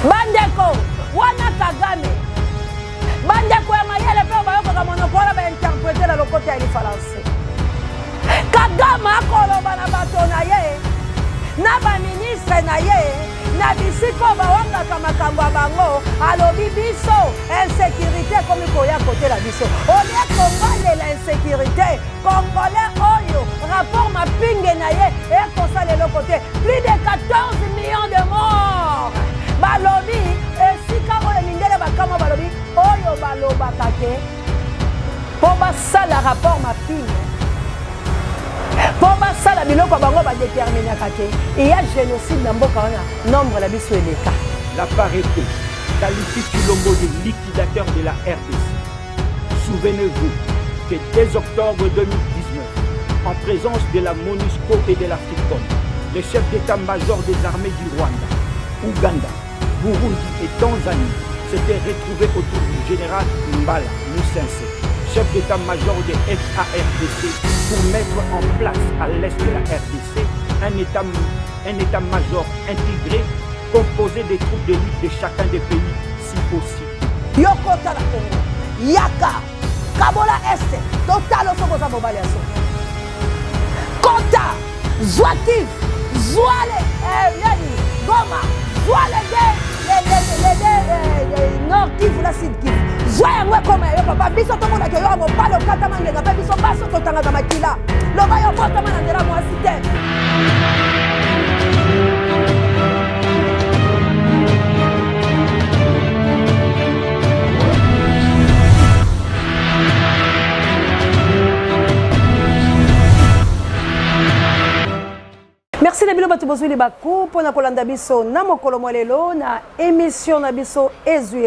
bandeko wana Kagame bandeko ya mayele pe bayokoka monokola bainterprete na lokote ya lifalanse Kagame akoloba na bato na ye na baministre na ye na bisiko bawangaka makambo ya bango alobi biso insécurité komi koya kote na biso olie kombalela insécurité congolais oyo rapport mapinge na ye ekosala eloko te plus de 14 millions de morts balobi esika oyo mindele bakama balobi oyo balobaka te mpo basala rapport mapinge pour basala biloko bango ba déterminer kate il y a génocide dans mboka wana nombre la biso eleka la parité qualifie Tshilombo de liquidateur de la RDC. Souvenez-vous que dès octobre 2019 en présence de la MONUSCO et de la FICOM les chefs d'état-major des armées du Rwanda, Ouganda, Burundi et Tanzanie s'étaient retrouvés autour du général Mbala Musense, chef d'état-major de FARDC, pour mettre en place à l'est de la RDC un état-major intégré composé des troupes d'élite de chacun des pays, si possible. Yokota la Congo, Yaka, Kabola Est, Total Osokosa Bobaliaso, Kota, Zouatif, Zouale, Goma, Zouale, les Nord Kivu, la Sud Kivu. Zoya ngwe koma yo papa biso to mona ke yo mo palo kata mangenga pe biso baso to tanga makila lo ba yo bota mana ndera mo asite Merci de bilo batu bozuli baku pona kolanda biso na mokolo molelo na émission na biso ezui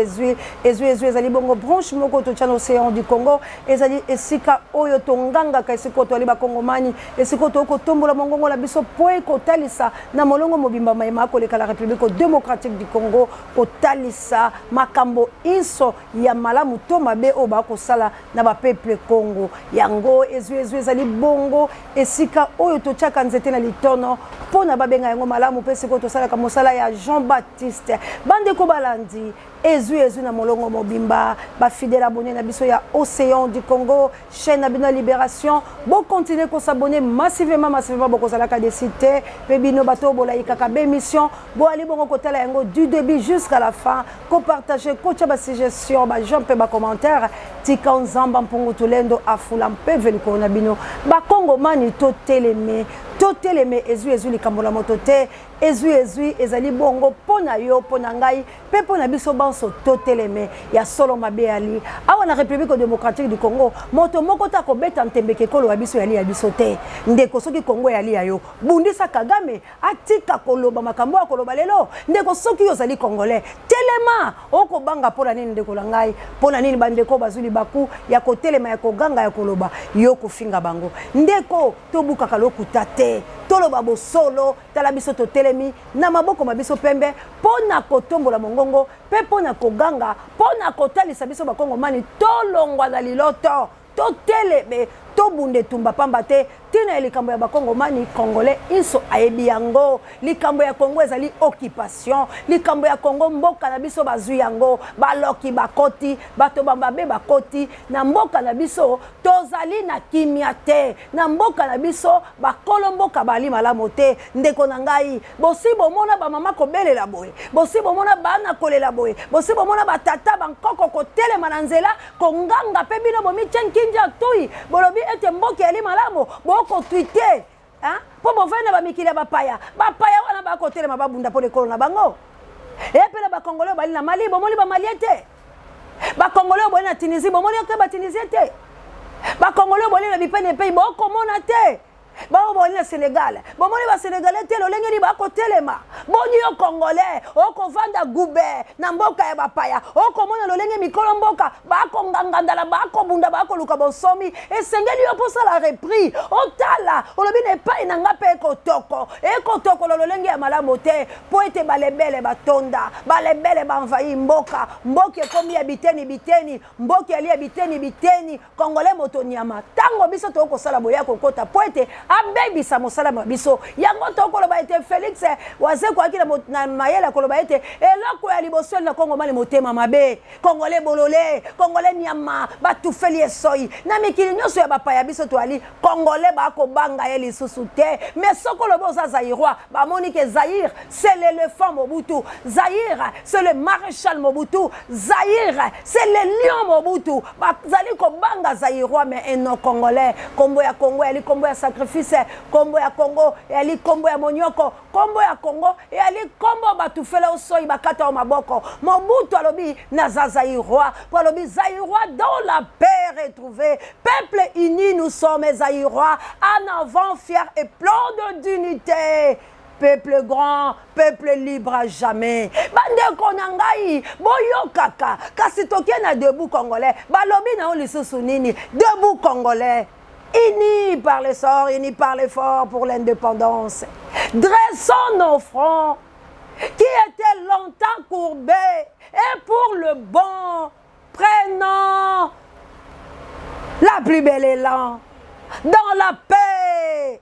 ezali bongo branche moko to chano océan du Congo ezali esika oyo tonganga ka esiko to ali ba kongomani esiko to ko tombola mongongo la biso poe ko talisa na molongo mobimba mayema ko leka la République démocratique du Congo ko talisa makambo inso ya malamu to mabe o ba ko sala na ba peuple Congo yango ezui ezali bongo esika oyo to chaka nzete na litono pona babenga yango malamu pe siko to sala ka mosala ya Jean-Baptiste bande ko balandi ezui na molongo mobimba ba fidèle abonné na biso ya Océan du Congo chaîne Abina Libération bon continuer ko s'abonner massivement boko sala ka des cités pe bino bato bola ikaka be émission bo ali bongo ko tala yango du début jusqu'à la fin ko partager ko tcha ba suggestion ba j'en pe ba commentaire tika nzamba mpungu tulendo afula mpe veliko na bino ba Congo mani to teleme ezui likambola moto te ezui ezali bongo pona yo pona ngai pe pona biso banso to teleme ya solo mabe ali awa na République démocratique du Congo moto moko ta ko beta ntembeke kolo ya biso te ndeko soki Congo yali yayo bundisa Kagame atika koloba makambo ya koloba lelo ndeko soki yo zali congolais telema oko banga pona nini ndeko la ngai pona nini bandeko bazuli baku ya ko telema ya ko ganga ya koloba yo ko finga bango ndeko to buka kalokuta te toloba bosolo tala biso to telemi na maboko mabiso pembe pona kotombola mongongo pe pona koganga pona kotalisa biso bakongo mani tolongwa na liloto to teleme to bunde tumba pamba te tina likambo ya bakongo mani congolais inso ayebi yango likambo ya Congo ezali occupation likambo ya Congo mboka na biso bazui yango baloki bakoti bato bambabe bakoti na mboka na biso tozali na kimia te na mboka na biso bakolo mboka bali malamu te ndeko na ngai bosibo mona ba mama ko belela boye bosibo mona bana kolela boye bosibo mona batata bankoko ko telema na nzela konganga pe bino bomi chenkinja tui bolobi ete mboka ali malamu boko tweeter hein po bovena ba mikile bapaya wana ba ko telema babunda po lekolo na bango epela ba congolais bali na Mali bomoni ba maliete ba congolais bali na Tunisie bomoni ke ba Tunisie te ba congolais bali na bipene pays boko mona te ba boni na Sénégal bomoni ba sénégalais te lolenge ni ba ko telema boni yo congolais oko vanda gube na mboka ya bapaya oko mona lolenge mikolo mboka ba ko ngangandala ba ko bunda ba ko luka bosomi esengeli yo posa la repris otala olobi ne pa ina ngape ekotoko lolenge ya malamu te po ete balebele batonda balebele banvayi mboka komi ya biteni mboka ali ya biteni congolais moto nyama tango biso to ko sala boya ko kota po ete abebisa mosala biso yango to koloba ete Félix waze kwa kila na mayela koloba ete eloko ya liboso na Kongo mali motema mabe Congolais bolole Congolais nyama batufeli esoi na mikili nyonso ya bapaya biso to ali Congolais ba ko banga ye lisusu te mais sokolo boza Zaïrois ba moni que Zaïre c'est l'éléphant Mobutu Zaïre c'est le maréchal Mobutu Zaïre c'est le lion Mobutu ba zali ko banga Zaïrois mais un Congolais kombo ya Congo ali kombo ya sacrifice kombo ya Congo ali kombo ya monyoko kombo ya Congo ali kombo batufela osoi bakata o maboko Mobutu alobi na Zaïrois alobi Zaïrois dans la paix retrouvée peuple uni nous sommes Zaïrois en avant fier et plein d'unité peuple grand, peuple libre à jamais. Bande konangai, boyo kaka, kasi toke na debout congolais, balobi na lisusu nini, debout congolais. Unis par les sorts, unis par l'effort pour l'indépendance. Dressons nos fronts qui étaient longtemps courbés et pour le bon, prenons la plus belle élan dans la paix.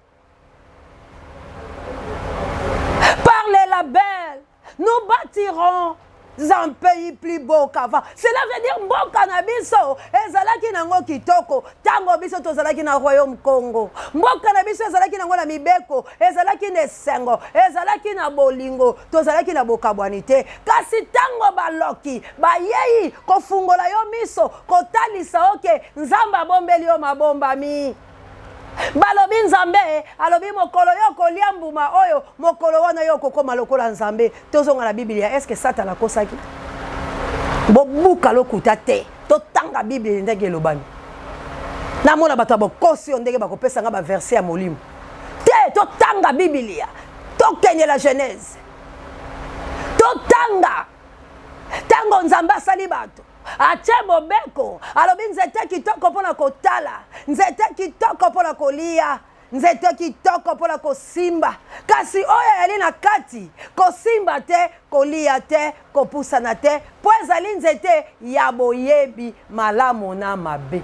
Par les labels, nous bâtirons un pays plus beau qu'avant. Cela veut dire mboka na biso ezalaki nango kitoko tango biso tozalaki na royaume Congo. Mboka na biso ezalaki nango na mibeko, ezalaki na esengo, ezalaki na bolingo, tozalaki na bokabwanite. Kasi tango baloki bayei kofungola yo miso kotalisa oke nzamba bombeli yo mabombami. Balobi nzambe alobi mokolo yo kolia mbuma oyo mokolo wana yo kokoma lokola nzambe tozonga na Biblia est-ce que Satan akosaki bobuka lokuta te totanga Biblia ndenge elobani na mona bato bokosi ndenge bakopesa nga ba verset ya molimo te totanga Biblia tokende la Genèse totanga tango nzambe asali bato ache bobeko alobi nzete kitoko mpona kotala nzete kitoko mpona kolia nzete kitoko mpona kosimba kasi oyo yali na kati kosimba te kolia te kopusana te po ezali nzete ya boyebi malamu na mabe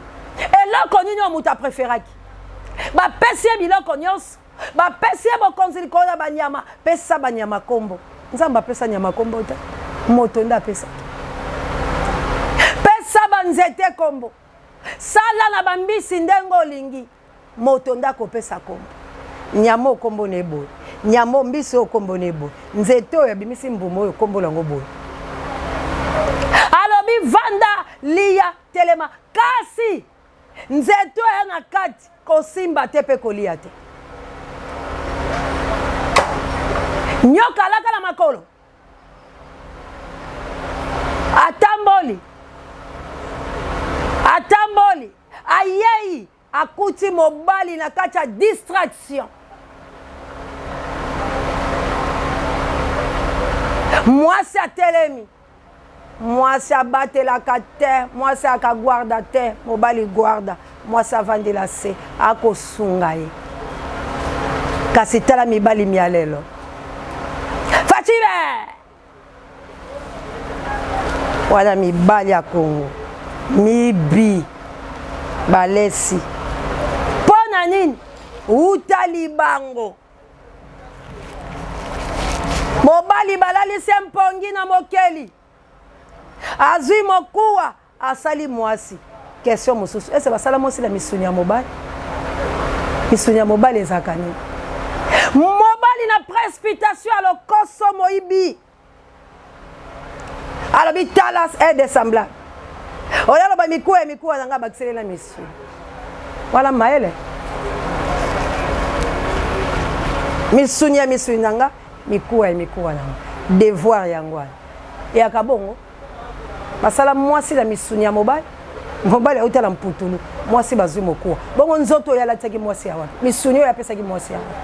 eloko nini oyo moto apreferaki bapesi ye biloko nyonso bapesi ye bokonzi likolo na banyama pesa banyama kombo nzambe apesa nyama kombo te moto nde apesa nzete kombo sala na bambisi ndengo olingi moto ndako pesa kombo nyamo kombo nebo nyamo mbisi kombo nebo nzete oyo bimisi mbumo oyo kombo lango boy alobi vanda lia telema kasi nzete oyo na kati kosimba te pe kolia te nyoka alaka na makolo atamboli atamboli ayei akuti mobali na kati ya distraction mwasi atelemi mwasi abatelaka te mwasi akagwarda te mobali gwarda mwasi avandela se akosunga ye kasi tala mibali mialelo Fachibe wana mibali ya Kongo mibi balesi pona nini utali bango mobali balalisi mpongi na mokeli azwi mokuwa asali mwasi question mosusu ese basala mosi la misuni ya mobali ezaka nini mobali na précipitation alokoso moyibi alobi talas est dessemblable olalo ba mikuwa nanga bakiselela misu wala maele misuni nanga mikuwa nanga devoir yango ya kabongo basala mwasi la misuni ya mobali autala mputulu mwasi bazwi mokuwa bongo nzoto yala teki mwasi ya wapi misuni yo yapesa ki mwasi ya wapi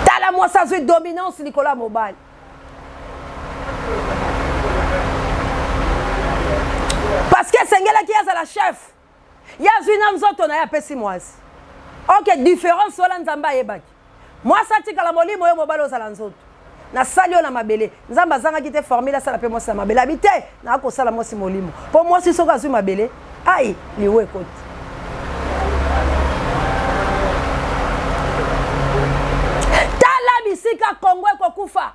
tala mwasi azwi dominance likola mobali parce que sengela ki azala chef yazwi na nzoto na ya pesi mwasi ok différence wala nzamba ayebaki mwasi atikala molimo yo mobali ozala nzoto na sali yo na mabele nzamba azangaki te formule asala pe mwasi na mabele abi te na akosala mwasi molimo mpo mwasi soki azwi mabele ai liwe ekoti Congo ekokufa.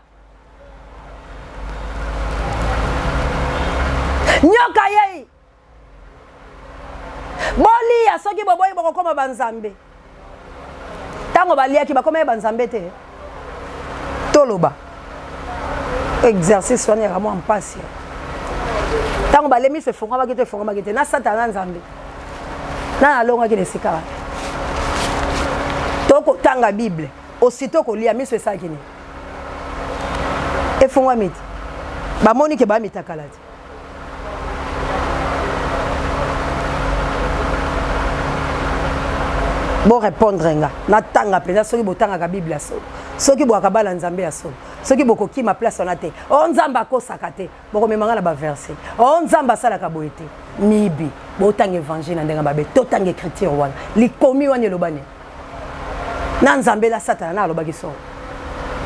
Nyoka yei. Bolia soki boboyi bokokoma banzambe. Tango baliaki bakoma banzambe te. Toloba. Exercice wana ya en passe. Tango balemi se fonga bakite na satana nzambe. Na alonga ki lesika. Toko tanga Bible. Aussitôt kolia miso esakini. Efongwa miti. Bamoni ke ba mitakalati. Bon répondre nga na tanga peza soki botanga ka Bible aso soki boaka bala nzambe aso soki bokoki ma place on te o nzamba ko sakate boko memanga na ba verset o nzamba sala ka boete mibi botanga évangile ndenga babe totanga écriture wana likomi wana lobane na nzambe la satana na lobaki so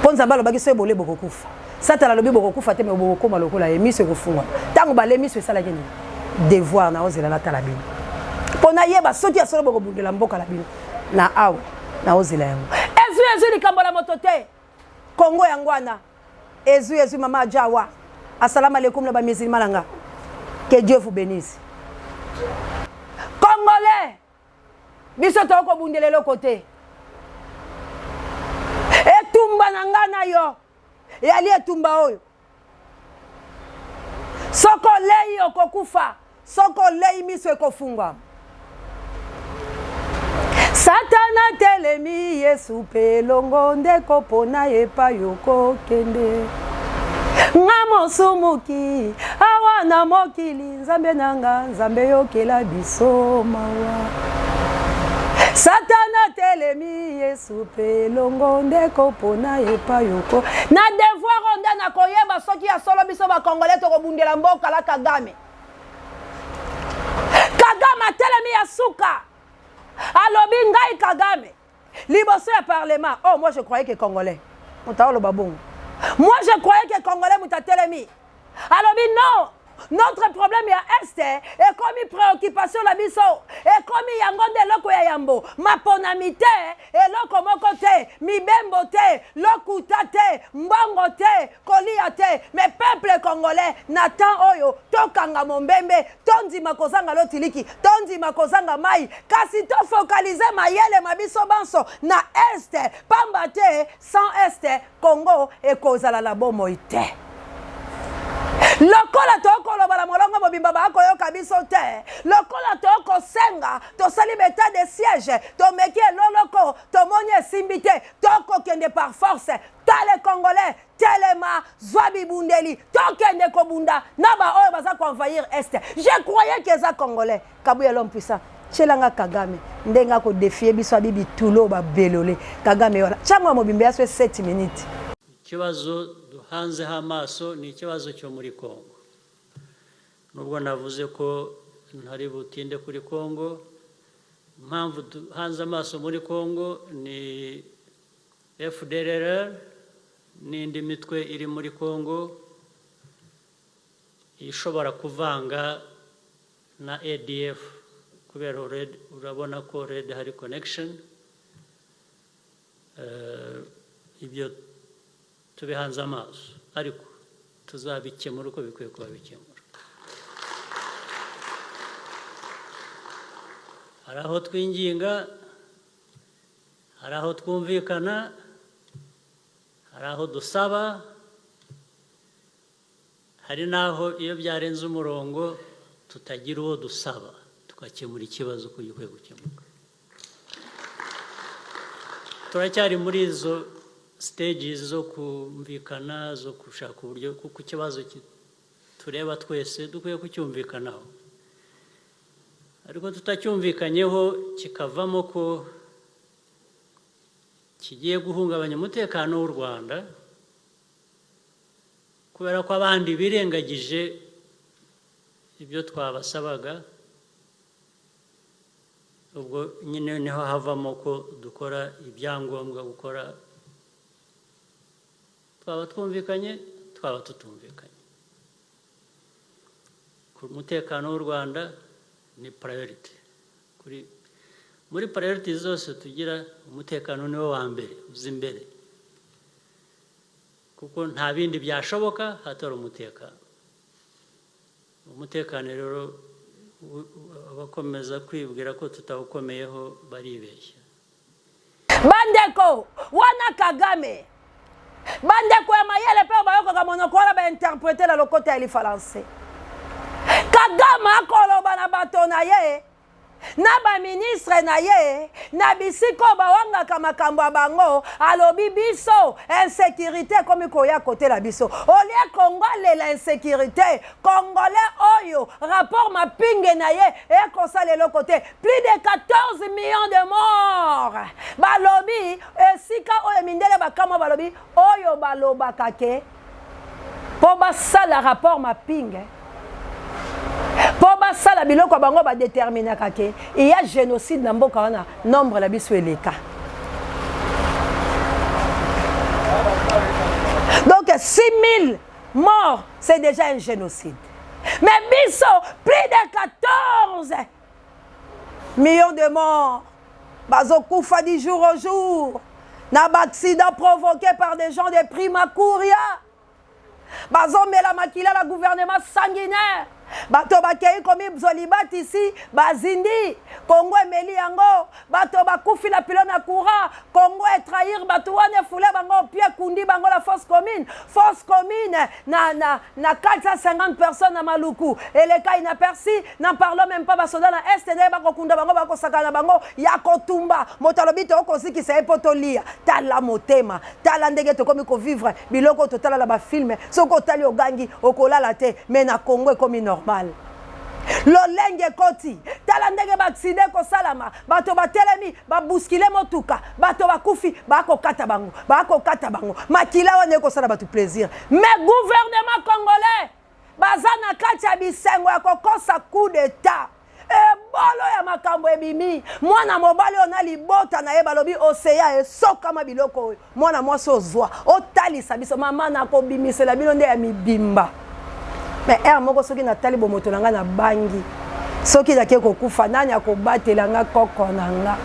po nzamba lobaki so ebole bokokufa satana lobi bokokufa te me bokoma lokola emiso kofunga tango bale miso esala kini devoir na ozela na tala bino pona yeba soki asolo bokobundela mboka la bino na awa na ozela yango ezu likambo la moto te Congo yangwana ezu mama Jawa assalamu alaikum na ba musulman nanga que Dieu vous bénisse Congolais biso toko bundele lo côté etumba nanga na yo yali etumba oyo soko lei okokufa soko lei miso ekofunga Satana telemi Yesu pelongo ndeko pona yepa yoko kende Ngamo sumuki awana mokili nzambe nanga nzambe yokela biso mawa Satana telemi Yesu pelongo ndeko pona yepa yoko na devoir onda na koyeba soki ya solo biso ba Congolais to kobundela mboka la Kagame telemi ya suka alobi ngai Kagame liboso ya parlement. Oh, moi je croyais que Congolais mutaolo babongo. Moi je croyais que Congolais mutatelemi alobi non. Notre problème ya este et comme préoccupation la biso et comme yangonde loko ya yambo maponamite et loko moko te mibembo te lokuta te mbongo te kolia te mais peuple congolais n'attend oyo tokanga mombembe tondi makozanga lotiliki tondi makozanga mai kasi to focaliser mayele mabiso banso na este pamba te sans este Congo et kozala la bomo ite lokola tokolo bala molongo mobimba bako yo kabiso te lokola toko senga to sali beta de siège to meki loloko to monye simbite toko kende par force tale congolais telema zwabi bundeli tokende kobunda na ba oyo baza ko envahir est. Je croyais que ça congolais kabuya l'homme puissant chelanga Kagame ndenga ko défier biso bibi tulo ba belole Kagame wala changwa mobimba yaso 7 minutes kibazo hanze hamaso ni ikibazo cyo muri Kongo. Nubwo navuze ko ntari butinde kuri Kongo, mpamvu hanze amaso muri Kongo ni FDLR n'indi mitwe iri muri Kongo ishobora kuvanga na ADF kubera urabona ko red hari connection ibyo tubihanze amaso ariko tuzabikemura uko bikwiye kuba bikemura. Hari aho twinginga, hari aho twumvikana, hari aho dusaba, hari n'aho iyo byarenze umurongo tutagira uwo dusaba tukakemura ikibazo uko gikwiye gukemuka. Turacyari muri izo stages zo kumvikana zo gushaka uburyo kuko ikibazo tureba twese dukwiye kucyumvikanaho ariko tutacyumvikanyeho kikavamo ko kigiye guhungabanya umutekano w'u Rwanda kubera ko abandi birengagije ibyo twabasabaga ubwo nyine niho havamo ko dukora ibyangombwa gukora twaba twumvikanye twaba tutumvikanye. Ku mutekano w'u Rwanda ni priority muri priority zose tugira umutekano niwo wa mbere uzi imbere kuko nta bindi byashoboka hatari umutekano. Umutekano rero abakomeza kwibwira ko tutawukomeyeho baribeshya. Bandeko wana Kagame bandeko ya mayele pe bayoka monokora ba interpréter la côté ya français. Kagame akoloba na bato na ye na ba ministre na ye na bisiko bawanga makambo bango alobi biso insécurité comme koya côté la biso olie Congolais la insécurité Congolais oyo rapport mapinge na ye e kosala le côté plus de 14 millions de morts balobi esika oyo mindele bakama balobi oyo baloba kake po basala rapport mapinge. Pour ça la biloko bango ba déterminer kake il y a génocide na mboka wana nombre la biso eleka. Donc 6000 morts c'est déjà un génocide. Mais biso plus de 14 millions de morts bazo kufa du jour au jour na accident provoqué par des gens de Primakuria bazo mela makila la gouvernement sanguinaire. Bato bakei komi Zolibati ici bazindi Congo emeli yango bato bakufi la pilo na courant Congo e trahir bato wane foule bango pie kundi bango la force commune na 450 personnes à Maluku et les cas inaperçus n'en parlons même pas basoda na STD bako kunda bango bako sakana bango ya kotumba motalobi to kosi ki se potolia tala motema tala ndenge to komi ko vivre biloko totala la ba film soko tali ogangi okolala te mais na Congo comme normal. Lolenge koti tala ndenge ba accident ko salama bato ba telemi ba buskile motuka bato ba kufi ba ko kata bango makila wane ko sala bato plaisir mais gouvernement congolais bazana kati ya bisengo ya kokosa coup d'état bolo ya makambo ebimi mwana mobali ona libota na ye balobi oseya esoka mabiloko mwana mwasi ozwa otalisa biso mama na ko bimisela bino nde ya mibimba. Mais moko soki na tali bomoto nanga na bangi soki na ke kokufa nani akobatela nga koko nanga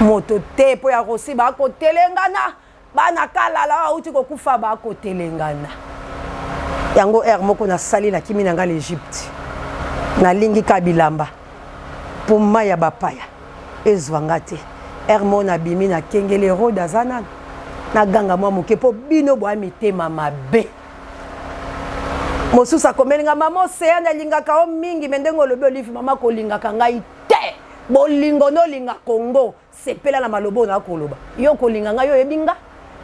moto te po ya rosi ba ko telengana bana kalala uti kokufa ba ko telengana yango moko na sali na kimi nanga l'Égypte na lingi kabilamba puma ya bapaya ezwanga te mona bimi na kengele roda zana na ganga mwa moke po bino bwa mitema mabe. Mosusa komelinga mama oseya na lingaka o mingi mendengo lobe olive mama ko lingaka ngai te bolingo no linga Congo sepela na malobo na koloba yo ko linga ngai yo ebinga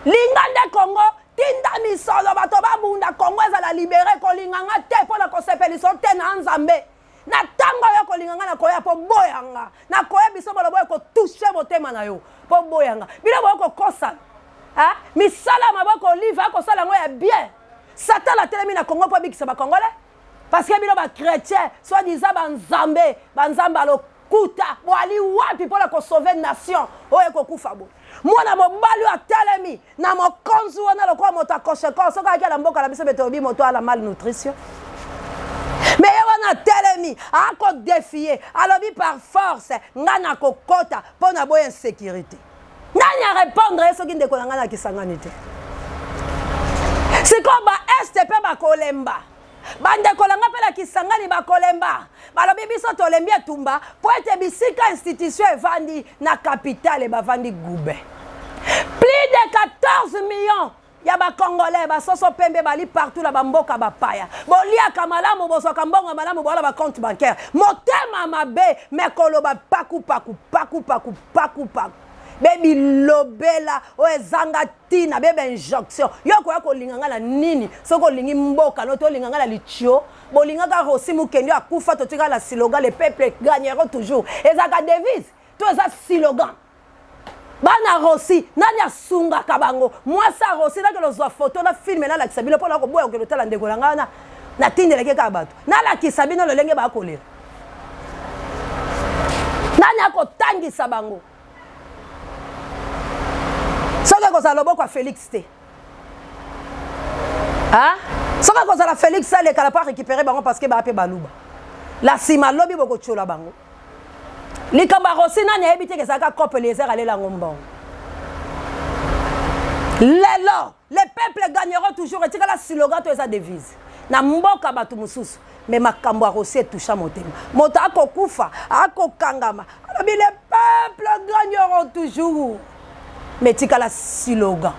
linga nde Congo tinda misolo bato babunda Congo ezala libéré ko linga nga te po na ko sepeliso te na Nzambe na tango yo ko linga nga na koya po boyanga na koya biso bolobo ko toucher motema na yo po boyanga bila bo ko kosa misala maboko olive ko sala ngo ya bien. Satan la télé na Congo pour bikisa ba Congolais parce que bino ba chrétien soit disant banzambe alo kuta bo ali wapi pour la ko sauver nation oye ko kufa bo mwana mobali a telemi na mokonzu wana lokwa mota kosheko soka ya la mboka la biso beto bi moto ala malnutrition mais wana telemi a ko défier alobi par force ngana ko kota pour na boye insécurité nani a répondre soki ndeko na ngana kisangani te. C'est comme STP bakolemba bandeko langa pe la kisangani bakolemba balobi biso tolembi etumba po ete bisika institution evandi na capitale bavandi gube plus de 14 millions ya ba Congolais ba soso pembe bali partout la bamboka bapaya bolia kamalamu bozwaka mbongo malamu bola ba compte bancaire motema mabe mekoloba paku Baby lobela o ezanga tina bebe injonction yoko yako linganga la nini soko lingi mboka no to linganga la lichio bolinga ka rosi mukendi akufa to tika la slogan le peuple gagnera toujours ezaka devise to eza slogan bana rosi nani asunga kabango mwasa rosi na ke zo photo na film na la kisabilo pona ko boya ko tala ndeko langa na tindele ke ka bato na la kisabino lo lenge ba kolera nani akotangisa bango. Soka koza loboko a Félix te. Hein? Soka koza la Félix ça les kala pas récupérer bango parce que ba apé baluba. La sima lobi boko chola bango. Likamba rosi na ne ebité ke saka couple les airs aller la ngombo. Lelo les peuples gagneront toujours. Et la slogan, tu as devise. Na mboka batu mususu. Mais makambo aussi toucha motema. Moto akokufa, akokangama. Les peuples gagneront toujours. Mais tika la slogan.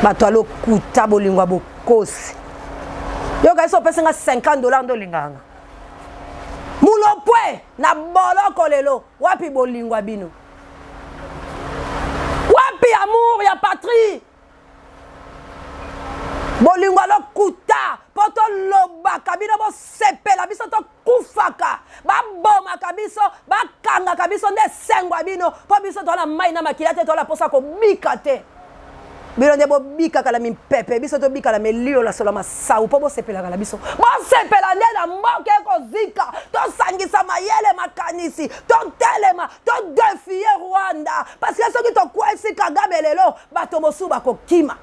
Bato alo kuta bolingwa bokosi. Yo ka so pesa $50 ndo linganga. Mulopwe na boloko lelo wapi bolingwa bino. Wapi amour ya patrie. Bolingwa lo kuta poto lobaka bino bo sepela biso to kufaka ba boma kabiso ba kanga kabiso nde sengwa bino po biso to na mai na makilate to la posa ko bikate bino ne bo bika kala mi pepe biso to bika la melio la sola masau po bo sepela kala biso bo sepela nde na mboke ko zika to sangisa mayele makanisi to telema to défier Rwanda parce que soki to kwesi Kagame lelo bato mosuba ko kima.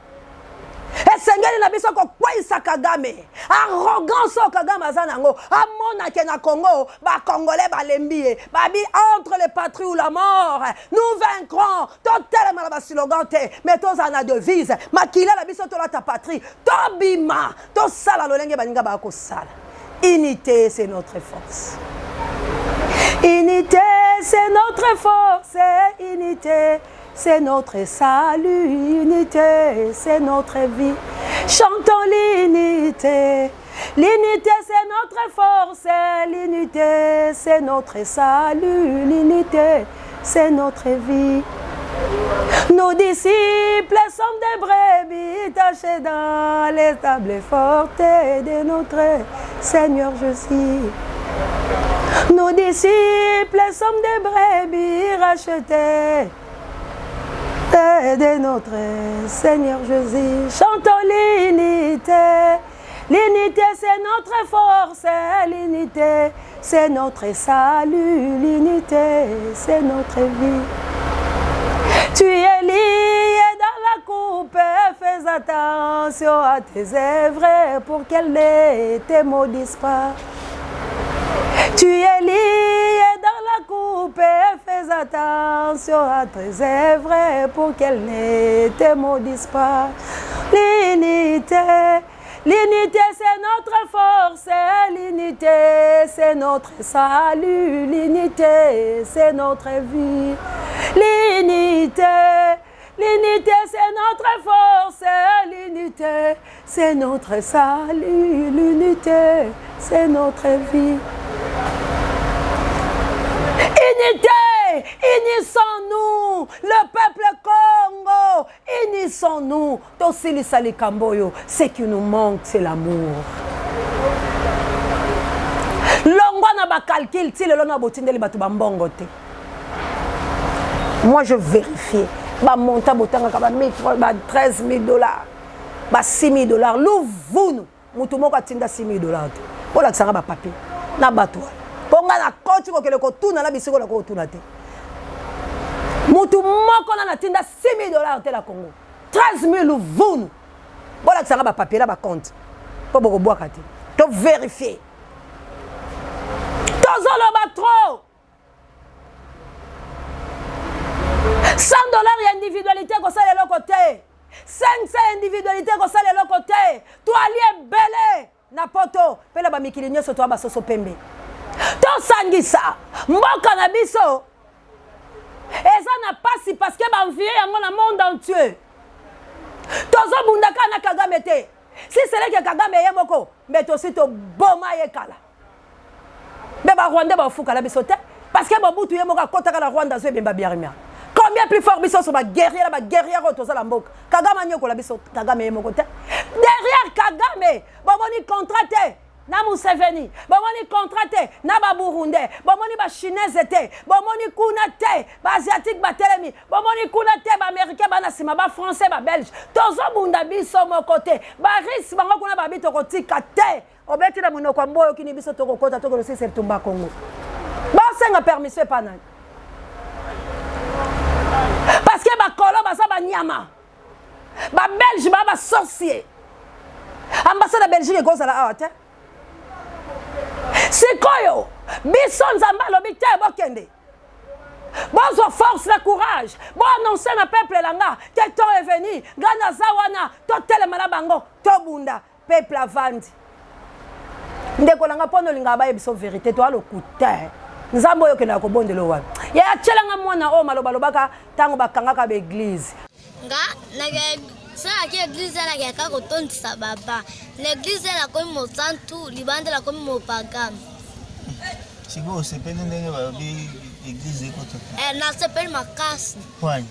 Et Sengeli na biso ko kwaisa Kagame. Arrogance Kagame azanango. Amona ke na Congo, ba Congolais ba lembie. Babi entre les patries ou la mort. Nous vaincrons. Totalement la slogan te. Mais tous en a devise. Makila la biso to la ta patrie. Tobima. To sala lolenge baninga ba ko sala. Unité c'est notre force. Unité c'est notre force. Unité c'est notre salut, l'unité, c'est notre vie. Chantons l'unité. L'unité, c'est notre force. L'unité, c'est notre salut. L'unité, c'est notre vie. Nos disciples sont des brebis tachés dans les tables fortes de notre Seigneur Jésus. Nos disciples sont des brebis rachetés de notre Seigneur Jésus. Chantons l'unité. L'unité c'est notre force. L'unité c'est notre salut. L'unité c'est notre vie. Tu es lié dans la coupe. Fais attention à tes œuvres pour qu'elles ne te maudissent pas. Tu es lié dans la coupe, fais attention à tes œuvres pour qu'elles ne te maudissent pas. L'unité, l'unité c'est notre force, l'unité c'est notre salut, l'unité c'est notre vie. L'unité, l'unité c'est notre force, l'unité c'est notre salut, l'unité c'est notre vie. Unité, unissons-nous, le peuple Congo, unissons-nous. Tosili sali kamboyo, ce qui nous manque, c'est l'amour. Longwa na ba calcul, ti lelo na botindeli batu bambongo te. Moi je vérifie, ba monta botanga ka ba $13 000, ba $6 000. Louvunu, mutu moko atinda $6 000 te. Ola tsanga ba papier na bato. Ponga na koti ko kele ko tuna na bisiko la ko tuna te. Mutu moko na tinda $6 000 te la Congo. 13 000 vunu. Bola tsanga ba papier la ba compte. Po boko boaka te. To vérifier. Tozolo ba trop. $100 ya individualité ko sala le côté. 500 individualité ko sala le côté. To ali belé na poto pela ba mikili nyoso to ba soso pembe. To sangisa mboka na biso eza na pasi parce que ba envier yango na monde entier. Tozo bundaka na Kagame te. Si c'est que Kagame ye moko mais to sito boma ye kala. Mais ba Rwanda ba fuka la biso te parce que Mobutu ye moko kota ka la Rwanda zo bemba biarimia. Combien plus fort biso so ba guerrier to za la mboka. Kagame nyoko la biso Kagame ye moko te. Derrière Kagame ba moni contraté na Museveni, bomoni contraté, na ba Burundi, bomoni ba Chinese te, bomoni kuna te, ba Asiatique ba telemi, bomoni kuna te, ba Américain ba nasima, ba Français ba Belge, tozo bunda biso mo côté, ba risque bango kuna ba bito ko tika te, obeti na munoko mboyo kini biso to ko kota to ko se tumba Congo. Ba senga permission pa nani. Parce que ba kolo ba sa ba nyama. Ba Belge ba sorcier. Ambassade de Belgique ko sala awate. Sikoyo, biso nzamba lobi te bokende. Bonne force, le courage. Bon annoncer le peuple langa. Que temps est venu. Gana zawana. Totel malabango. Tobunda. Peuple avandi. Ndeko langa pono linga ba yebiso vérité. Toi le coutin. Nzambo yo kena ko bondelo wana. Ya chelanga mwana o maloba lobaka tango bakanga ka be église. Nga nage ça qui église la qui a kotondisa baba. L'église la comme mo santu, libande la comme mo pagan. Si vous c'est pas ndenge ba bi église ekoto. Na sepel makasi. Kwani?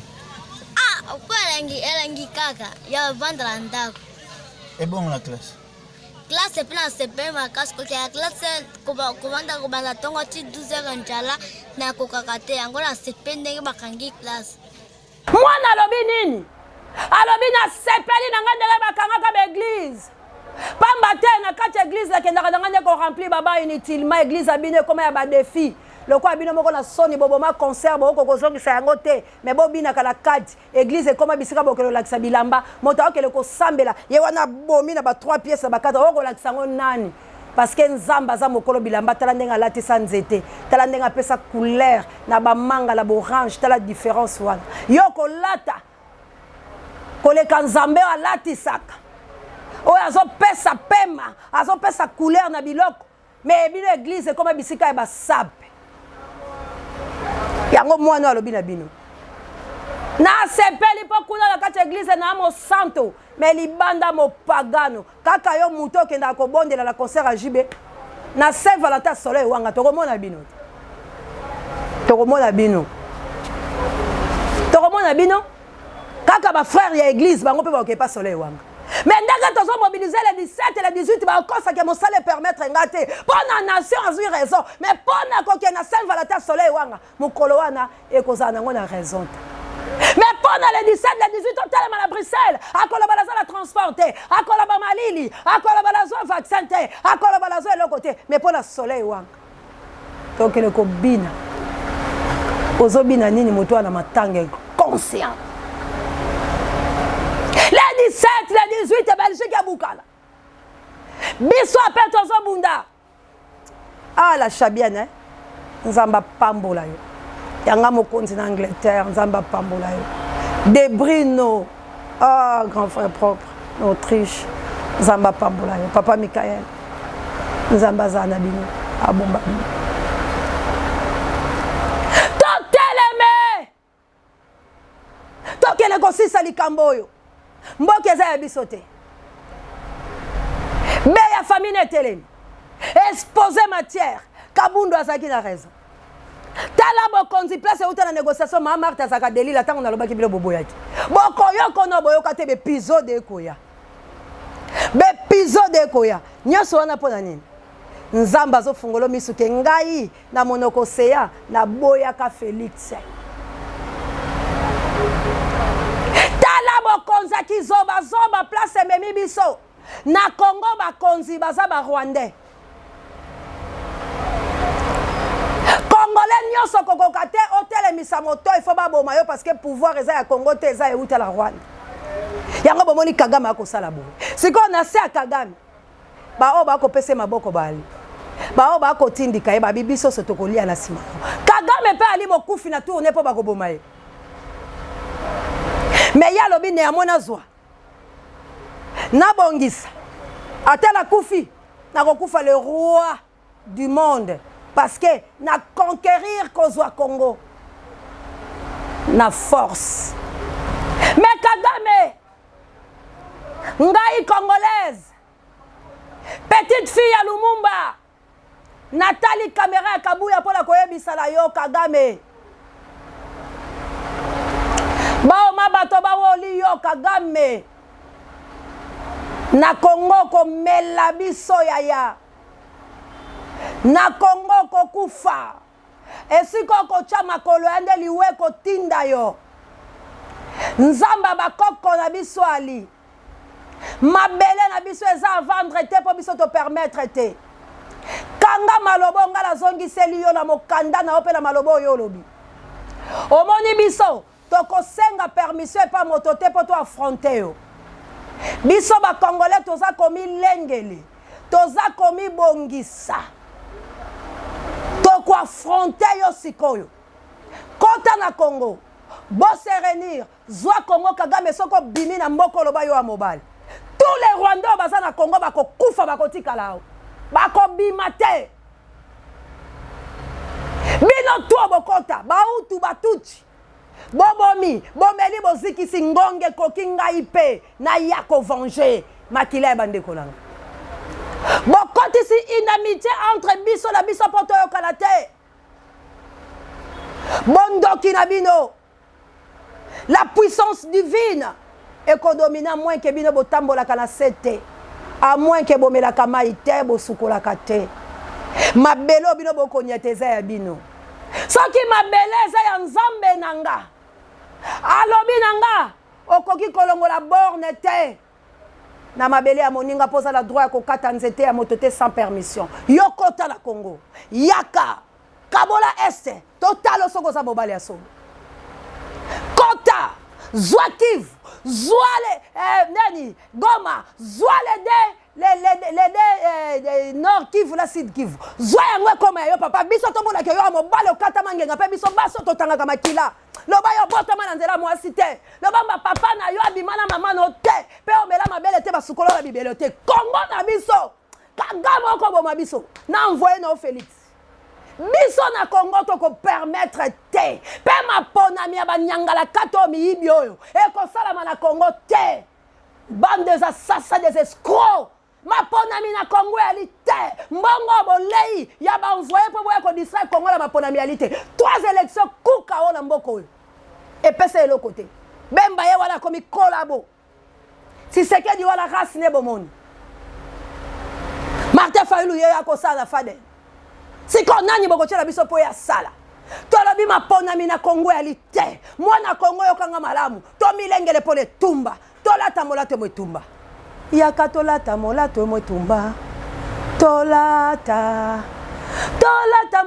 Ah, kwa elangi kaka ya vandra ndako. Et bon la classe. Classe plein sepel makasi ko ya classe kubanda tongo ti 12h njala na kokakate yango na sepel ndenge bakangi classe. Mwana lobi nini? Alobi na sepeli na ngandele bakanga ka église. Pamba te na kati église la kendaka ngande ko remplir baba inutilement église abine comme ya ba défi. Le quoi abine moko na soni boboma concert boko kozongisa yango te mais bobina kala kati église comme bisika bokelo lakisa bilamba moto okele ko sambela ye wana bomi na ba 3 pièces ba 4 oko lakisa ngo nani parce que nzamba za mokolo bilamba tala ndenga lati sa nzete tala ndenga pesa couleur na ba manga la orange tala différence wana yoko lata koleka nzambe alati saka oyo azopesa pema azopesa couleur na biloko mais bino église comme bisika ya basape yango mwana alobi na bino na sepeli po kuna na kati église na mo santo mais libanda mo pagano kaka yo muto kenda ko bondela la concert à JB na Saint Valentin soleil wanga tokomona bino kaka ba frère ya église bango pe ba okepa soleil wanga mais ndaka tozo mobiliser les 17 et les 18 ba kosa ke mo sale permettre ngate pona nation azui raison mais pona ko ke na Saint Valentin soleil wanga mukolo wana ekozana ngo na raison mais pendant les 17 les 18 on tellement à Bruxelles akola balaza la transporter akola ba malili akola balazo vaccin te akola balazo le côté mais pour la soleil wanga donc le kobina ozobina nini moto na matanga conscient les 17 les 18 Belgique ya bukala biso appelle tozo bunda ah la chabienne nzamba pambola yo yanga mokonzi na Angleterre nzamba pambola yo De Brino ah grand frère propre Autriche nzamba pambola yo papa Michael nzamba zana bino abomba bino toteleme tokele kosisa likambo oyo mboke eza ya biso te be ya famille netelemi exposer matière kabundu azalaki na raison tala bokonzi place euta na négociation ma Marthe azaka delila ntango nalobaki bilo boboyaki bokoyoko no boyoka te bepisode ekoya nyonso wana mpo na nini nzambe azofungola misu ke ngai na monoko seya na boyaka Félix tala bokonzi akizoba place ememi biso na Congo bakonzi baza ba Rwandais Congolais nyonso kokoka te otelemisa moto il faut baboma yo parce que pouvoir eza ya Congo te eza euta la Rwanda yango bomoni Kagame akosala boye siko na se ya Kagame ba o bakopesa maboko bali ba o bakotindika ye babibiso so tokolia na sima Kagame pe ali mokufi na tourner po bakoboma ye mais ya lobi ne amona zwa na bongisa atela kufi na kokufa le roi du monde parce que na conquérir kozwa Congo na force mais Kagame ngai congolaise petite fille ya Lumumba Nathalie caméra ya Kabuya pour la koyebisa la yo Kagame bao mabato bawoli yo Kagame na Congo ko mela biso yaya na Congo ko kufa esiko ko chama kolo ande liwe ko tinda yo nzamba bakoko na biso ali mabele na biso eza vendre te po biso to permettre te kanga malobo ngala zongiseli yo na mokanda na opela malobo yo lobi omoni biso tokosenga permission pa moto te po to affronter yo biso ba congolais toza komi lengeli toza komi bongisa toko affronter yo sikoyo ko kota na Congo bo se réunir zwa Congo Kagame soko bimi na mboko loba yo mobile tous les Rwandais baza na Congo bako kufa bako tikala bako bima te bino to bokota bautu batuchi bobomi bomeli bozikisi ngonge kokinga ipe na yako venger makila bande kolanga bokotisi inamitié entre biso na biso poto yo kalate bondoki na bino la puissance divine ekodomina moins que bino botambolaka na sete à moins que bomelaka mai te bosukolaka te mabelo bino bokonyete eza ya bino soki mabele eza ya nzambe nanga alobi nanga okoki kolongola borne te na mabele ya moninga poza la droit ya kokata nzete ya moto te sans permission yo kota na Congo yaka kabola este totalo soko za mobali ya solo kota zwa Kivu zwa nani Goma zwa le nord Kivu la sud Kivu zwa yango koma yo papa biso tomona ke yo mobali okata mangenga pe biso baso totangaka makila loba yo botama na nzela mwasi te loba papa na yo abimana mama no te pe omela mabele te basukolo la bibele te Congo na biso Kagame ko boma biso na envoyer no Félix biso na Congo toko permettre te pe maponami ya banyangala kato miyibi oyo ekosalama na Congo te bande des assassins des escrocs maponami na Congo ali te mbongo bolei ya ba envoyer po boya ko distraire Congo la maponami ali te 3 élections kuka ona mboko et pesa elo côté bemba ye wala komi kolabo si sekedi wala race ne bomoni Martin Fayulu ye ya ko sala fade siko nani bokochela biso po ya sala tolobi maponami na Congo ali te mwana Congo yokanga malamu to milengele po le tumba tolata molato mwetumba yaka tolata molato mwetumba tolata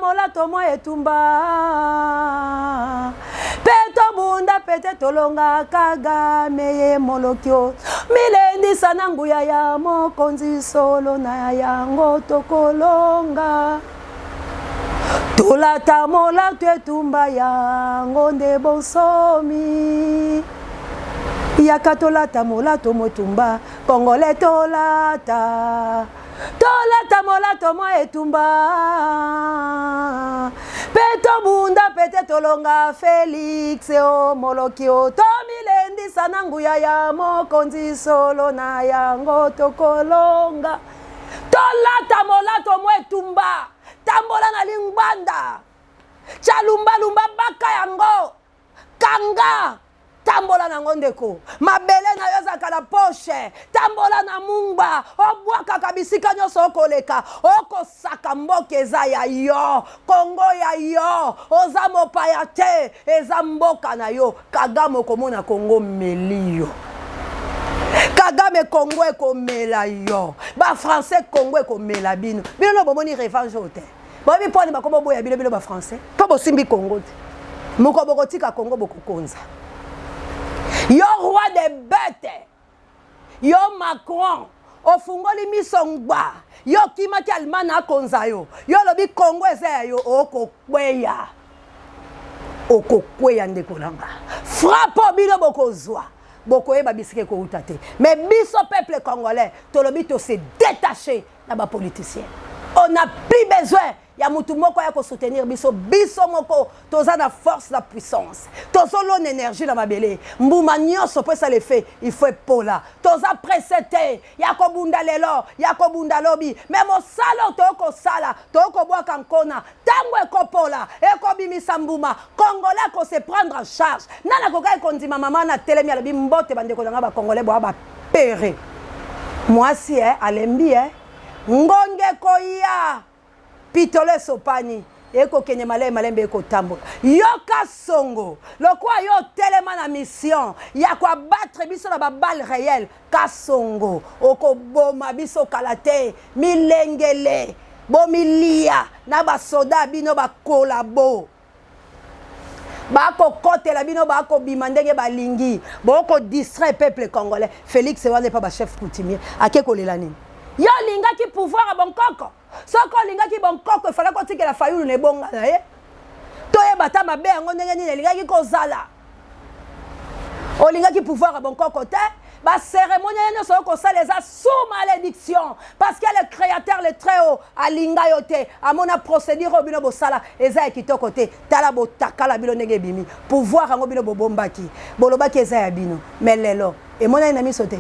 molato mwetumba peto bunda pete tolonga Kagame ye molokyo milendi sana nguya ya mokonzi solo na yango tokolonga tolata molato etumba yango nde bonsomi yaka tolata molato motumba Congolais tolata molato mo etumba peto bunda pete tolonga Félix o molokio tomilendi sana nguya ya mokonzi solo na yango tokolonga tolata molato mo etumba tambola na lingbanda chalumba lumba baka yango kanga tambola na ngondeko mabele na yoza kala poche tambola na mungba obwaka kabisika nyoso okoleka okosaka mboka eza ya yo Congo ya yo oza mopaya te eza mboka na yo Kagame okomona Congo melio Kagame Congo ekomela yo ba français Congo ekomela bino bino no bomoni revanche te bobi poni bakobo boya bino ba français po bosimbi Congo te moko bokotika Congo bokokonza yo roi des bêtes yo Macron ofungoli misongba yo kimaki almana konza yo lobi Congo eza yo okokweya ndekolanga frappe bino bokozwa bokoyeba bisike ko utate mais biso peuple congolais tolobi to se détacher na ba politiciens on n'a plus besoin ya mutu moko ya ko soutenir biso moko toza na force la puissance tozo l'on énergie na mabele mbuma nyonso po ça le fait il faut epola toza pressete ya ko bunda lelo ya ko bunda lobi mais mo sala to ko sala to ko bwa kankona tango ekopola ekobimisa mbuma congolais ko se prendre en charge nana ko kai kondima mama na telemi ala bimbote bande ko nga ba congolais bo ba pere moi si alembi ngonge koya pitole sopani eko kenye malembe eko tambo yoka songo lokwa yo telema na mission ya kwa battre biso na ba balle réelle kasongo oko boma biso kalate milengele bomilia na ba soda bino ba kolabo bako kote la bino bako bimandenge balingi boko distraire peuple congolais Félix wana pas ba chef coutumier akeko lelanini yo linga ki pouvoir a Bangkok soko linga ki Bangkok il fallait qu'on tike la Fayulu ne bonga na ye toyeba ta mabe yango ndenge nini elingaki kozala olingaki pouvoir à bon côté ba cérémonie nyonso okosala eza sous malédiction parce que le créateur le très haut alinga yo te amona procédure obino bosala eza ya kitoko te tala botakala bino ndenge ebimi pouvoir yango bino bobombaki bolobaki eza ya bino mais lelo emonani na miso te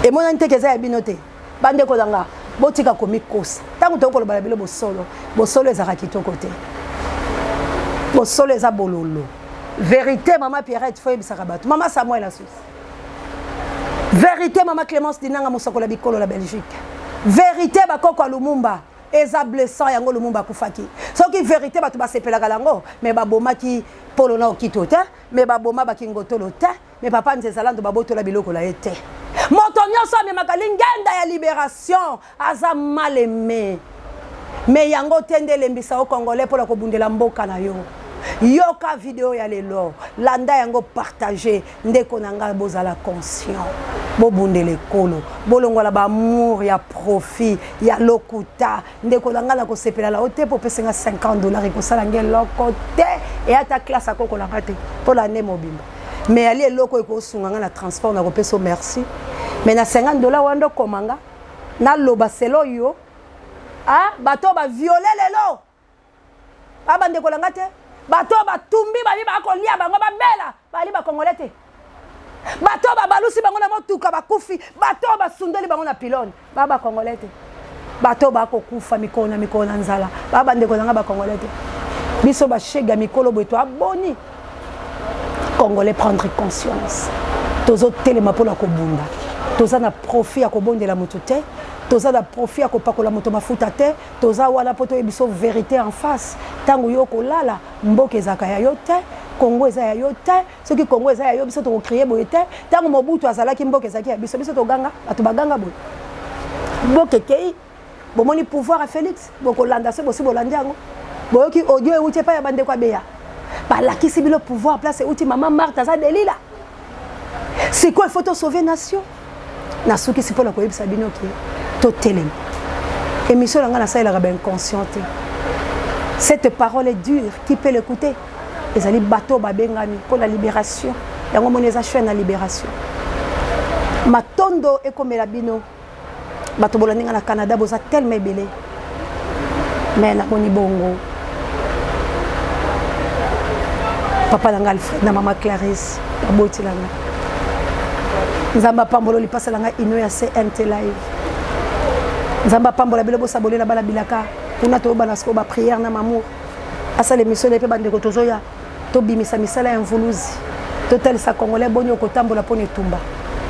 emonani te eza ya bino te bandeko nanga botika komikosa ntango tokoloba bilo bosolo ezaka kitoko te bosolo eza bololo vérité maman Pierrette faut yebisaka bato maman Samuel la Suisse vérité maman Clémence Dinanga mosoko la bikolo la Belgique vérité bakoko Lumumba eza blessant yango Lumumba kufaki soki vérité bato basepelaka lango mais babomaki polo na okito te mais baboma bakingotolo te mais papa nzezalando babotola biloko la ete moto nyonso amemaka lingenda ya libération aza mal aimé mais yango tende lembisa au Congolais pour la kobundela mboka na yo yoka vidéo ya lelo landa yango partager ndeko nanga bozala conscient bobundele kolo bolongola ba amour ya profit ya lokuta ndeko nanga la kosepela la ote pour pesenga $50 ko sala ngel lokote et ata classe akoko la ngate pour la ne mobimba mais ali eloko ko sunga na transport na ko peso merci mais na $50 wando komanga na loba selo yo ah bato ba violer lelo baba ndeko la ngate bato batumbi bali bakolia bango babela bali bakongolais te bato balusi bango na motuka bakufi bato basundeli bango na pylone baba kongolais te bato bakokufa mikona nzala baba ndeko nanga bakongolais te biso bashega mikolo bweto aboni congolais prendre conscience tozo telema pour la kobunda toza na profit ya kobondela mutu te toza na profit ya kopakola moto mafuta te toza wana poto yebiso vérité en face tango yo kolala mboka ezaka ya yo te Congo eza ya yo te soki Congo eza ya yo biso to créer boye te tango Mobutu azalaki mboka ezaki ya biso to ganga bato baganga boye mboka kei bomoni pouvoir à Félix bokolanda se bosi bolandi yango boyoki audio euti pa ya bande kwa beya balakisi bilo pouvoir place euti maman Martha za delila c'est quoi il faut sauver nation na soki si pona koyebisa bino ki to telem émission nga na ça il a ben consciente cette parole est dure qui peut l'écouter ezali bateau babengami pour la libération yango moneza chaîne na libération matondo ekomela bino bato bolandinga na Canada boza tellement ebele mais na moni bongo papa nanga Alfred na mama Clarisse baboti langa nzamba pambolo lipasa langa ino ya CNT live nzamba pambola bilo bosabole na bala bilaka kuna to bana sko ba prière na mamour asa l'émission pe bande ko tozoya to bimisa misala ya mvuluzi total sa congolais bonyo ko tambola pone tumba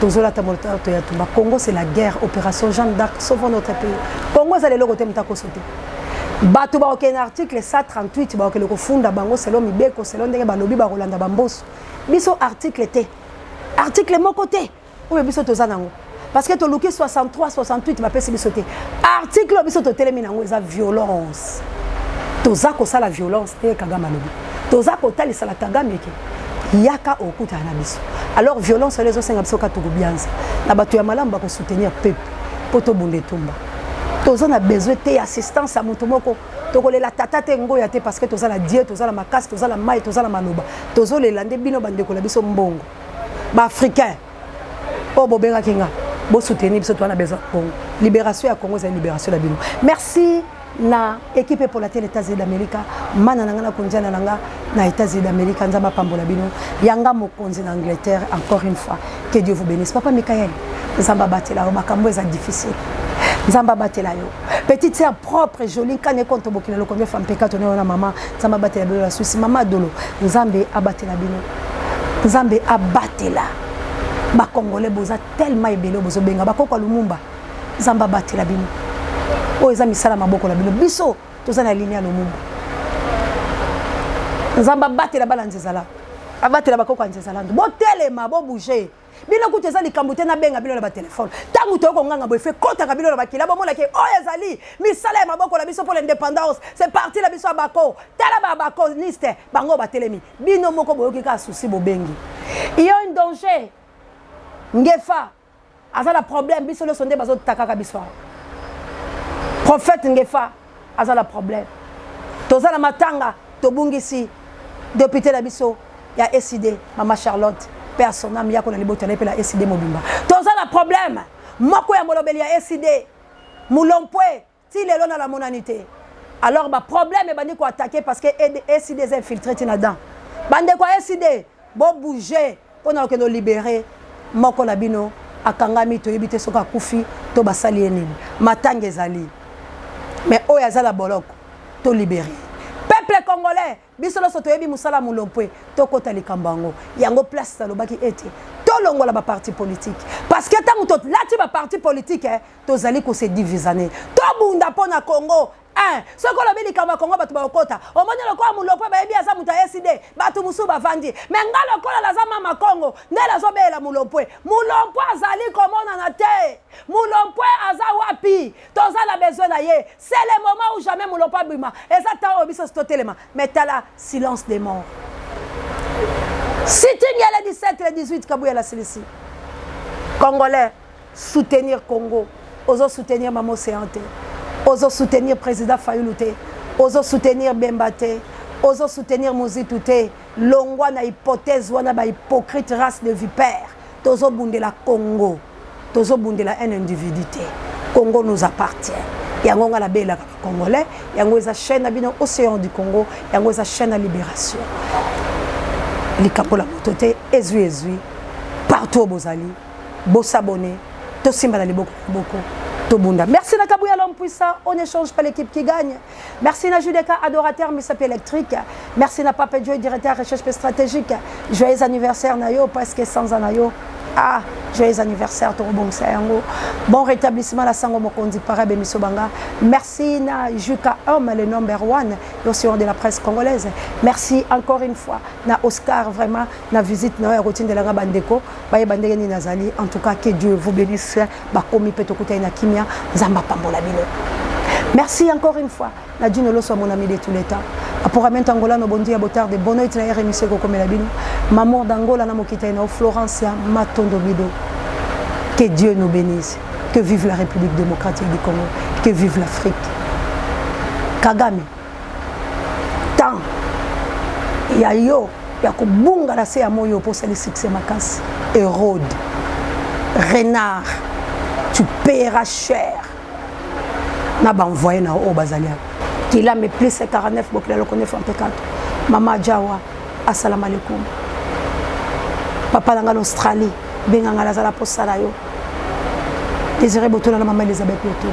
tozola tambola to ya tumba Congo c'est la guerre opération Jeanne d'Arc sauvons notre pays Congo ça le logo temta ko sauter bato ba aucun article 138 ba ko funda bango selo mibeko selo ndenge balobi ba rolanda bamboso biso article T article mon côté ou biso tozanango parce que to luki 63 68 ba pesi biso te article biso to telemi nango eza violence toza ko sala violence te Kagame lobi toza ko talisa la Kagame ke yaka okuta na biso alors violence les autres singa biso ka to kubianza na bato ya malamba ko soutenir peuple poto bunde tumba toza na besoin te assistance à moto moko to ko lela tata te ngoya te parce que toza la dieu toza la makasi toza la mai toza la maloba tozo lelande bino bande ko la biso mbongo ba africain o bobenga kinga bo soutenir biso to na besoin bon libération ya Congo c'est libération la bino merci na équipe pour la télé États-Unis d'Amérique mana nanga na konjana nanga na États-Unis d'Amérique nzamba pambola bino yanga mokonzi na Angleterre encore une fois que Dieu vous bénisse papa Michael nzamba batela o makambo eza difficile nzamba batela yo petite sœur propre jolie kane konto bokina lo combien femme peka tonné na maman nzamba batela bino la Suisse maman dolo nzambe abatela bino nzambe abatela ba congolais boza tellement ebele bozo benga ba kokwa Lumumba nzamba batela bino o eza misala maboko la bino biso toza na ligne ya Lumumba nzamba batela bala nzezala abatela bakoko nzezala bo telema bo bouger bino kuteza likambo te na benga bino na ba téléphone tangu to ko nganga bo fe kota ka bino na bakila bo mona ke o ezali misala ya maboko la biso pour l'indépendance c'est parti la biso abako tala ba bako liste bango ba telemi bino moko boyoki ka souci bo bengi il y a un danger ngefa azala problème biso le sonde bazo takaka biso prophète ngefa azala problème Toza na matanga tobungisi député na biso ya SID Mama Charlotte personnam yako na libota na pela SID mobimba. Toza na problème moko ya molobeli ya SID Mulompwe ti lelo na la monanité. Alors ba problème e bandi ko attaquer parce que SID est infiltré tinadans. Bande ko SID bo bouger pour na ko libérer moko na bino akangami to yebite soka kufi to basali enini matanga ezali. Mais oyo azala boloko to libérer. Peuple congolais biso loso to yebi musala Mulompwe to kota likambango yango place na lobaki ete to longola ba parti politique parce que tant to lati ba parti politique to zali ko se divisaner to bunda pona Congo ce que le bili kama Congo batu ba okota omoni lokwa Mulompwe ba yebi asa muta SID batu musu ba vandi mais ngalo kola la zama ma Congo ndela zo bela Mulompwe azali komona na te Mulompwe aza wapi toza la besoin na ye c'est le moment où jamais Mulompwe bima ezata obiso stotelema mais tala silence des morts sitting le 17 le 18 Kabouya la Cilici Congolais soutenir Congo ozo soutenir Mamo Séanté ozo soutenir président Fayoulouté ozo soutenir Bembate ozo soutenir Mozitouté longwa na hypothèse wana ba hypocrite race de vipère tozo bundela Congo tozo bundela un individuité Congo nous appartient yango nga la bela congolais yango eza chaîne na bino océan du Congo yango eza chaîne à libération likapola motote ezui partout bozali bo s'abonner to simba na liboko Tobunda. Merci na Kabouya l'homme puissant, on n'échange pas l'équipe qui gagne. Merci na Judeka, adorateur Missapi électrique. Merci na Papa Joy, directeur recherche stratégique. Joyeux anniversaire Nayo, presque sans Anayo. Ah, joyeux anniversaire Torobong Sayango. Bon rétablissement la Sango Mokondi Parabe Misobanga. Merci na Juka Homme, le number one, l'océan de la presse congolaise. Merci encore une fois na Oscar, vraiment, na visite na routine de la Bandeko. Baye Bandegeni Nazali. En tout cas, que Dieu vous bénisse. Bakomi Petokuta na Kimia, Zamba Pambola Bino. Merci encore une fois. Nadine Loso, mon ami de tous les temps. Pour amener Angola, nos bons dieux à botard de bonheur et de RMC comme la bino. Maman d'Angola, na Mokita na Florence, Matondo Bido. Que Dieu nous bénisse. Que vive la République démocratique du Congo. Que vive l'Afrique. Kagame. Tant. Ya yo. Ya ko bunga la se amoyo pour le succès makas. Hérode. Renard. Tu paieras cher. Na ba envoyé na o bazalia. Qu'il a mes plus 49 bokila le connaît Fantekat. Mama Jawa, assalamu alaikum. Papa dans l'Australie, Benganga la zala posala yo. Désiré Botola la maman Elisabeth Boto.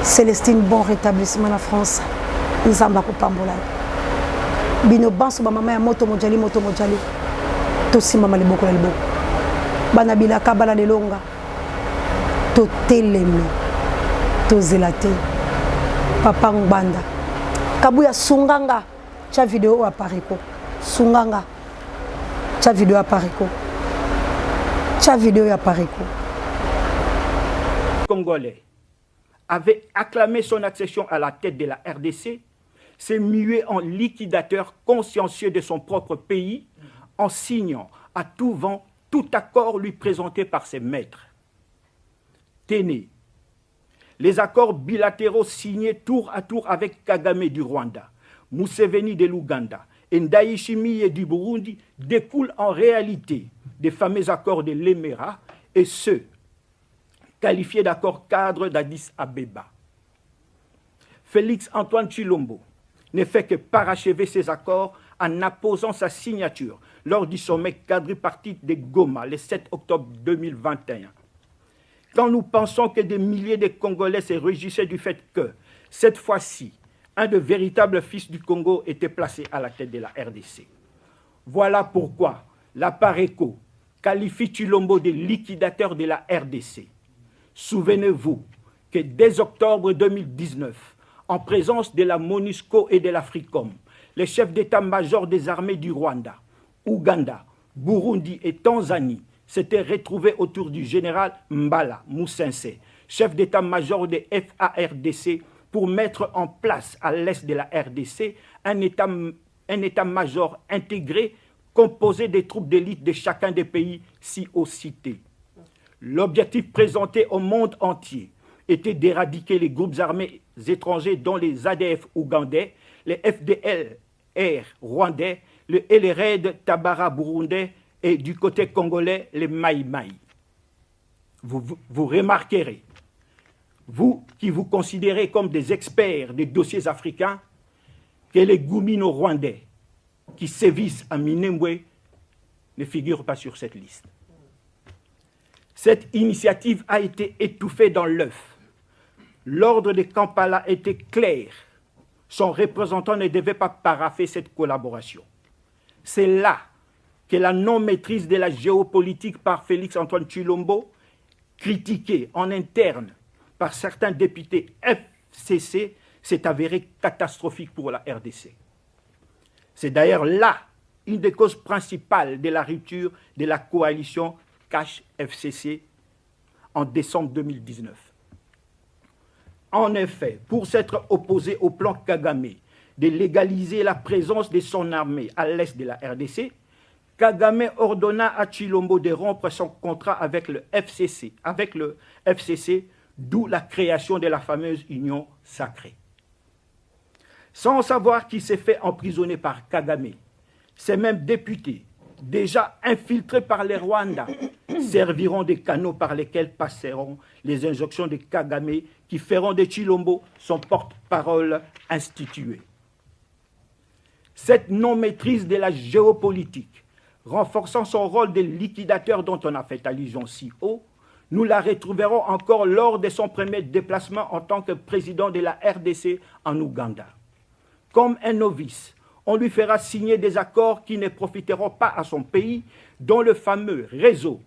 Célestine, bon rétablissement en France. Nzamba ko pambola. Bino banso ba maman ya moto mojali. Tosi mama le boko la liboko. Bana bila kabala le longa. To telemi. To zelate. Papa Ngbanda. Kabouya Sunganga, cha vidéo à Pariko. Sunganga, cha vidéo à Pariko. Cha vidéo à Pariko. Congolais avait acclamé son accession à la tête de la RDC, s'est mué en liquidateur consciencieux de son propre pays, en signant à tout vent tout accord lui présenté par ses maîtres. Téné. Les accords bilatéraux signés tour à tour avec Kagame du Rwanda, Museveni de l'Ouganda et Ndayishimiye du Burundi découlent en réalité des fameux accords de l'Emera et ceux qualifiés d'accords cadres d'Addis Abeba. Félix Antoine Tshilombo ne fait que parachever ces accords en apposant sa signature lors du sommet quadripartite de Goma le 7 octobre 2021. Quand nous pensons que des milliers de Congolais se réjouissaient du fait que, cette fois-ci, un de véritables fils du Congo était placé à la tête de la RDC. Voilà pourquoi la Pareco qualifie Tshilombo de liquidateur de la RDC. Souvenez-vous que dès octobre 2019, en présence de la MONUSCO et de l'Africom, les chefs d'état-major des armées du Rwanda, Ouganda, Burundi et Tanzanie s'étaient retrouvés autour du général Mbala Moussense, chef d'état-major de FARDC, pour mettre en place à l'est de la RDC un état-major intégré composé des troupes d'élite de chacun des pays ci-haut cités. L'objectif présenté au monde entier était d'éradiquer les groupes armés étrangers dont les ADF ougandais, les FDLR rwandais, le LRED Tabara burundais et du côté congolais, les Maï Maï. Vous remarquerez, vous qui vous considérez comme des experts des dossiers africains, que les Goumino rwandais qui sévissent à Minembwe ne figurent pas sur cette liste. Cette initiative a été étouffée dans l'œuf. L'ordre de Kampala était clair. Son représentant ne devait pas paraffer cette collaboration. C'est là que la non-maîtrise de la géopolitique par Félix-Antoine Tshilombo, critiquée en interne par certains députés FCC, s'est avérée catastrophique pour la RDC. C'est d'ailleurs là une des causes principales de la rupture de la coalition CACH-FCC en décembre 2019. En effet, pour s'être opposé au plan Kagame de légaliser la présence de son armée à l'est de la RDC, Kagame ordonna à Tshilombo de rompre son contrat avec le FCC, d'où la création de la fameuse Union sacrée. Sans savoir qui s'est fait emprisonner par Kagame, ces mêmes députés, déjà infiltrés par les Rwandais, serviront des canaux par lesquels passeront les injonctions de Kagame qui feront de Tshilombo son porte-parole institué. Cette non-maîtrise de la géopolitique, renforçant son rôle de liquidateur dont on a fait allusion si haut, nous la retrouverons encore lors de son premier déplacement en tant que président de la RDC en Ouganda. Comme un novice, on lui fera signer des accords qui ne profiteront pas à son pays, dont le fameux réseau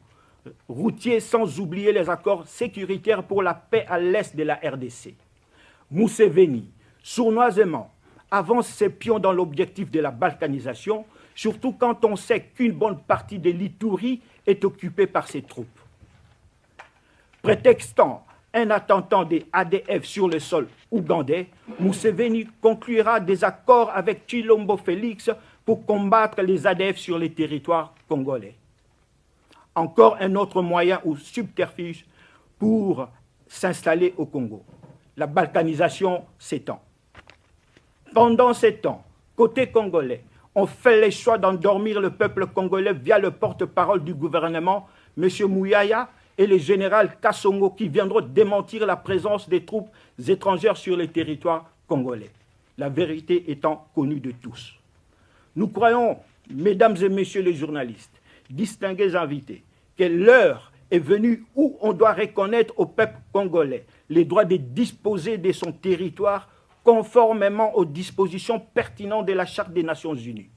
routier, sans oublier les accords sécuritaires pour la paix à l'est de la RDC. Museveni, sournoisement, avance ses pions dans l'objectif de la balkanisation, surtout quand on sait qu'une bonne partie de l'Ituri est occupée par ses troupes. Prétextant un attentat des ADF sur le sol ougandais, Museveni conclura des accords avec Tshilombo Félix pour combattre les ADF sur les territoires congolais. Encore un autre moyen ou subterfuge pour s'installer au Congo. La balkanisation s'étend. Pendant ces temps, côté congolais, on fait le choix d'endormir le peuple congolais via le porte-parole du gouvernement, M. Mouyaya, et le général Kassongo qui viendront démentir la présence des troupes étrangères sur les territoires congolais. La vérité étant connue de tous. Nous croyons, mesdames et messieurs les journalistes, distingués invités, que l'heure est venue où on doit reconnaître au peuple congolais les droits de disposer de son territoire conformément aux dispositions pertinentes de la Charte des Nations Unies.